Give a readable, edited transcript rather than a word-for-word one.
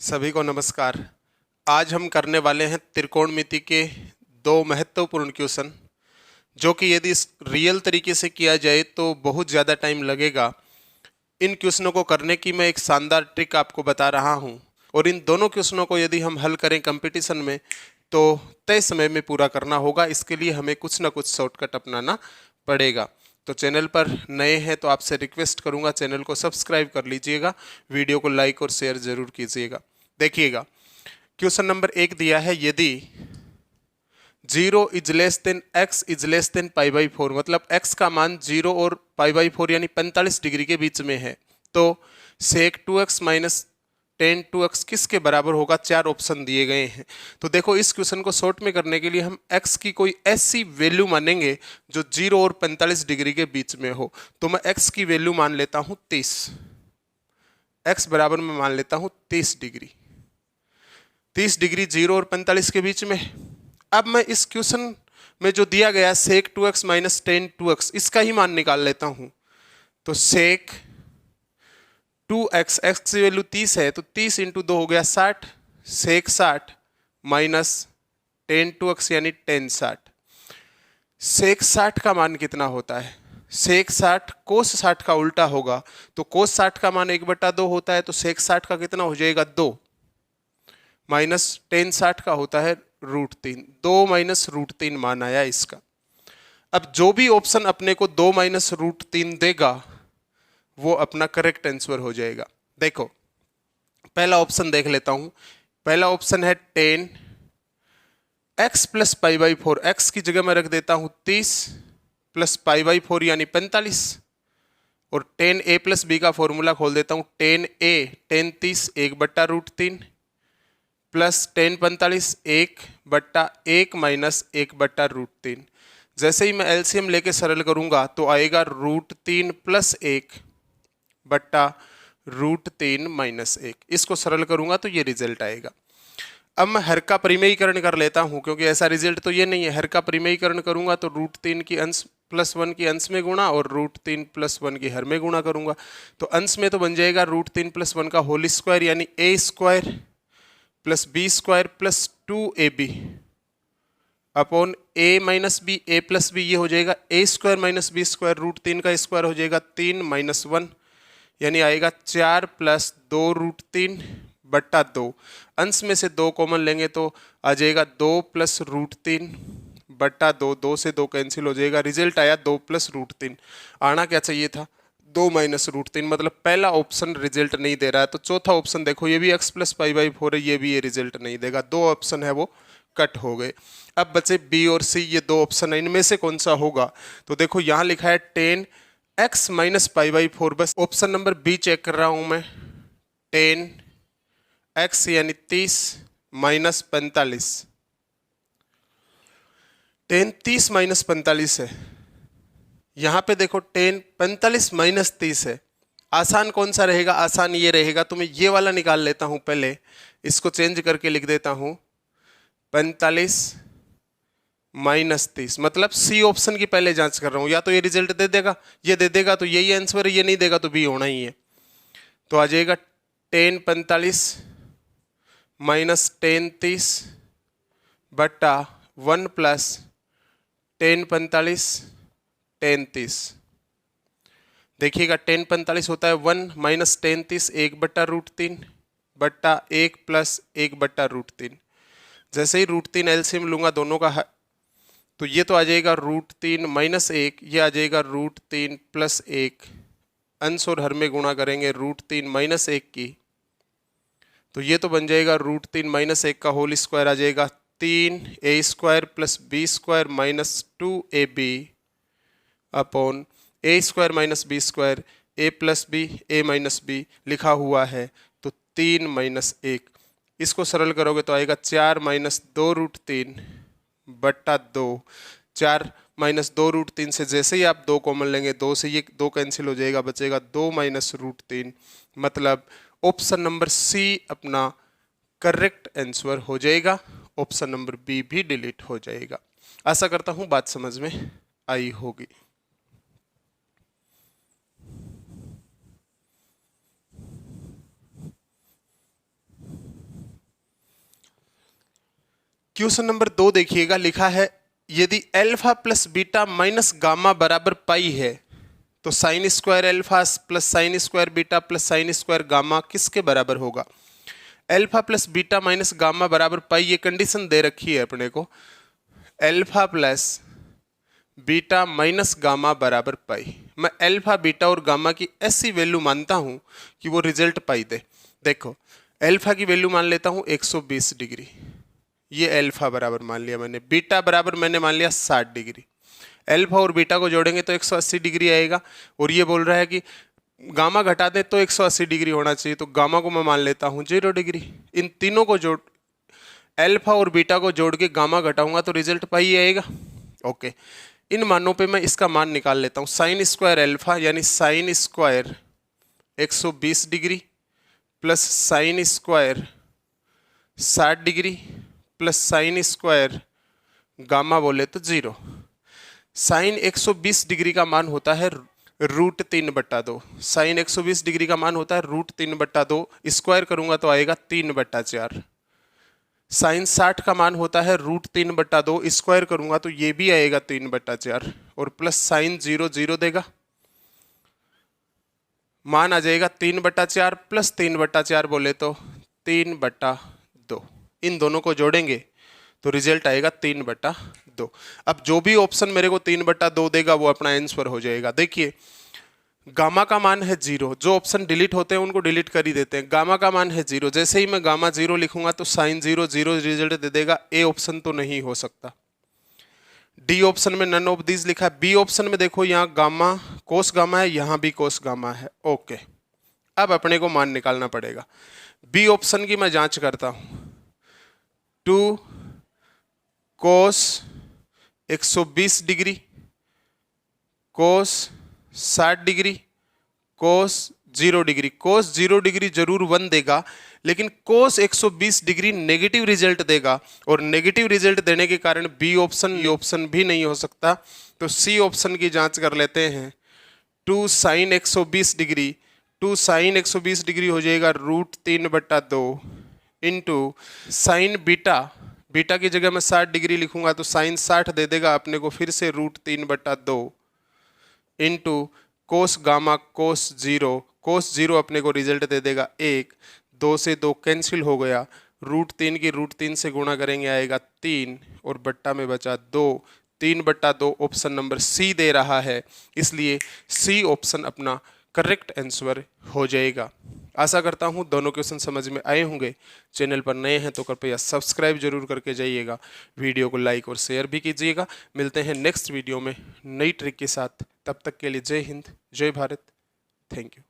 सभी को नमस्कार। आज हम करने वाले हैं त्रिकोणमिति के दो महत्वपूर्ण क्वेश्चन, जो कि यदि रियल तरीके से किया जाए तो बहुत ज़्यादा टाइम लगेगा। इन क्वेश्चनों को करने की मैं एक शानदार ट्रिक आपको बता रहा हूं, और इन दोनों क्वेश्चनों को यदि हम हल करें कंपटीशन में तो तय समय में पूरा करना होगा। इसके लिए हमें कुछ ना कुछ शॉर्टकट अपनाना पड़ेगा। तो चैनल पर नए हैं तो आपसे रिक्वेस्ट करूंगा, चैनल को सब्सक्राइब कर लीजिएगा, वीडियो को लाइक और शेयर जरूर कीजिएगा। देखिएगा, क्वेश्चन नंबर 1 दिया है, यदि 0 is less than x is less than π/4, मतलब x का मान 0 और π/4 यानी 45 डिग्री के बीच में है, तो sec 2x minus tan 2x किसके बराबर होगा। 4 ऑप्शन दिए गए हैं। तो देखो, इस क्वेश्चन को शॉर्ट में करने के लिए हम x की कोई ऐसी वैल्यू मानेंगे जो 0 और 45 डिग्री के बीच में हो। तो मैं x की वैल्यू मान लेता हूं 30। x बराबर में मान लेता हूं 30 डिग्री। 30 डिग्री 0 और 45 के बीच में। अब मैं इस क्वेश्चन में जो दिया गया sec 2x minus tan 2x, इसका ही मान निकाल लेता हूं। तो sec 2x, x की वैल्यू 30 है, तो 30 इंटू 2 हो गया 60, sec 60 माइनस tan 2x यानी tan 60। sec 60 का मान कितना होता है। sec 60 cos 60 का उल्टा होगा, तो cos 60 का मान 1/2 होता है, तो sec 60 का कितना हो जाएगा 2, माइनस tan 60 का होता है √3। 2 माइनस √3 मान आया इसका। अब जो भी ऑप्शन अपने को 2 माइनस √3 देगा वो अपना करेक्ट आंसर हो जाएगा। देखो, पहला ऑप्शन देख लेता हूं। पहला ऑप्शन है tan x प्लस π/4। x की जगह मैं रख देता हूं 30 प्लस π/4 यानी 45, और tan a प्लस b का फॉर्मूला खोल देता हूं। tan a tan 30 1/√3 plus tan 45 1/1 minus 1/√3। जैसे ही मैं एलसीएम लेके सरल करूंगा तो आएगा √3 प्लस 1/√3 माइनस 1। इसको सरल करूंगा तो ये रिजल्ट आएगा। अब मैं हर का परिमेयीकरण कर लेता हूं, क्योंकि ऐसा रिजल्ट तो ये नहीं है। हर का परिमेयीकरण करूंगा तो √3 की अंश प्लस 1 की अंश में गुणा और √3 प्लस 1 की हर में गुणा करूंगा, तो अंश में तो बन जाएगा √3 प्लस 1 का होल स्क्वायर यानी a² plus b² plus 2ab upon a minus B, a plus B, ये हो जाएगा a² माइनस b², √3 का स्क्वायर हो जाएगा 3 माइनस 1 यानी आएगा 4 प्लस 2√3/2। अंश में से 2 कॉमन लेंगे तो आ जाएगा 2 प्लस √3/2। 2 से 2 कैंसिल हो जाएगा, रिजल्ट आया 2 प्लस √3। आना क्या चाहिए था 2 माइनस √3, मतलब पहला ऑप्शन रिजल्ट नहीं दे रहा है। तो चौथा ऑप्शन देखो, ये भी x प्लस π/4 है, ये भी ये रिजल्ट नहीं देगा। 2 ऑप्शन है वो कट हो गए। अब बचे b और c, ये 2 ऑप्शन है, इनमें से कौन सा होगा। तो देखो यहाँ लिखा है tan x माइनस π/4, बस ऑप्शन नंबर b चेक कर रहा हूं मैं। tan x यानी 30 माइनस 45, tan 30 माइनस 45 है। यहां पे देखो tan 45 माइनस 30 है। आसान कौन सा रहेगा, आसान ये रहेगा। तो मैं ये वाला निकाल लेता हूं, पहले इसको चेंज करके लिख देता हूं 45 माइनस 30, मतलब सी ऑप्शन की पहले जांच कर रहा हूं। या तो ये रिजल्ट दे देगा, ये दे देगा तो यही आंसर है, ये नहीं देगा तो बी होना ही है। तो आ जाएगा tan 45 minus tan 30/1 plus tan 45 tan 30। देखिएगा tan 45 होता है 1 माइनस tan 30 1/√3/1 प्लस 1/√3। जैसे ही √3 एलसीएम लूंगा दोनों का, तो ये तो आ जाएगा √3 माइनस 1, ये आ जाएगा √3 प्लस 1। अंश और हर में गुणा करेंगे √3 माइनस 1 की, तो ये तो बन जाएगा √3 माइनस 1 का होल स्क्वायर आ जाएगा 3a² plus b² minus 2ab upon a² minus b², a plus B, a minus B लिखा हुआ है, तो 3 माइनस 1। इसको सरल करोगे तो आएगा 4 माइनस 2√3/2। 4 माइनस 2√3 से जैसे ही आप 2 कॉमन लेंगे, 2 से ये 2 कैंसिल हो जाएगा, बचेगा 2 माइनस √3। मतलब ऑप्शन नंबर सी अपना करेक्ट आंसर हो जाएगा। ऑप्शन नंबर बी भी डिलीट हो जाएगा। आशा करता हूं बात समझ में आई होगी। क्वेश्चन नंबर 2 देखिएगा, लिखा है यदि alpha plus beta minus gamma बराबर पाई है तो sine square alpha plus sine square beta plus sine square gamma किसके बराबर होगा। Alpha plus beta minus gamma बराबर पाई, ये कंडीशन दे रखी है अपने को। Alpha plus beta minus gamma बराबर पाई, मैं अल्फा बीटा और गामा की ऐसी वैल्यू मानता हूं कि वो रिजल्ट पाई दे। देखो अल्फा की वैल्यू मान लेता हूं 120 डिग्री, ये अल्फा बराबर मान लिया मैंने, बीटा बराबर मैंने मान लिया 60 डिग्री। अल्फा और बीटा को जोड़ेंगे तो 180 डिग्री आएगा, और ये बोल रहा है कि गामा घटा दें तो 180 डिग्री होना चाहिए, तो गामा को मैं मान लेता हूं 0 डिग्री। इन तीनों को जोड़, अल्फा और बीटा को जोड़ के गामा घटाऊंगा तो रिजल्ट पाई आएगा। ओके, इन मानों पे मैं इसका मान निकाल लेता हूं। साइन स्क्वायर अल्फा यानी sine square 120 degree plus sine square 60 degree plus sine square gamma बोले तो 0। साइन 120 डिग्री का मान होता है √3/2। साइन 120 डिग्री का मान होता है √3/2, स्क्वायर करूंगा तो आएगा 3/4। साइन 60 का मान होता है √3/2, स्क्वायर करूंगा तो ये भी आएगा 3/4, और प्लस साइन 0 0 देगा, मान आ जाएगा 3/4 प्लस 3/4 बोले तो 3/2। इन दोनों को जोड़ेंगे तो रिजल्ट आएगा 3/2। अब जो भी ऑप्शन मेरे को 3/2 देगा वो अपना आंसर हो जाएगा। देखिए गामा का मान है 0, जो ऑप्शन डिलीट होते हैं उनको डिलीट कर ही देते हैं। गामा का मान है 0, जैसे ही मैं गामा 0 लिखूंगा तो साइन 0 0 रिजल्ट दे देगा। ए ऑप्शन तो नहीं हो सकता। डी ऑप्शन में नन ऑफ दीज लिखा है। बी ऑप्शन में देखो यहाँ गामा कोस गामा है, यहाँ भी कोस गामा है। ओके, अब अपने को मान निकालना पड़ेगा। बी ऑप्शन की मैं जांच करता हूं। 2 कोस 120 डिग्री, कोस 60 डिग्री, कोस 0 डिग्री। कोस 0 डिग्री जरूर 1 देगा, लेकिन कोस 120 डिग्री नेगेटिव रिजल्ट देगा, और नेगेटिव रिजल्ट देने के कारण बी ऑप्शन ये ऑप्शन भी नहीं हो सकता। तो सी ऑप्शन की जांच कर लेते हैं। 2 साइन 120 डिग्री, 2 साइन 120 डिग्री हो जाएगा √3/2 इंटू साइन बीटा, बीटा की जगह मैं 60 डिग्री लिखूंगा तो साइन 60 दे देगा अपने को फिर से √3/2 इंटू कोस गामा कोस 0, कोस 0 अपने को रिजल्ट दे देगा 1। 2 से 2 कैंसिल हो गया, √3 की √3 से गुणा करेंगे आएगा 3, और बट्टा में बचा 2। 3/2 ऑप्शन नंबर सी दे रहा है, इसलिए सी ऑप्शन अपना करेक्ट आंसर हो जाएगा। आशा करता हूं दोनों क्वेश्चन समझ में आए होंगे। चैनल पर नए हैं तो कृपया सब्सक्राइब जरूर करके जाइएगा, वीडियो को लाइक और शेयर भी कीजिएगा। मिलते हैं नेक्स्ट वीडियो में नई ट्रिक के साथ, तब तक के लिए जय हिंद, जय भारत, थैंक यू।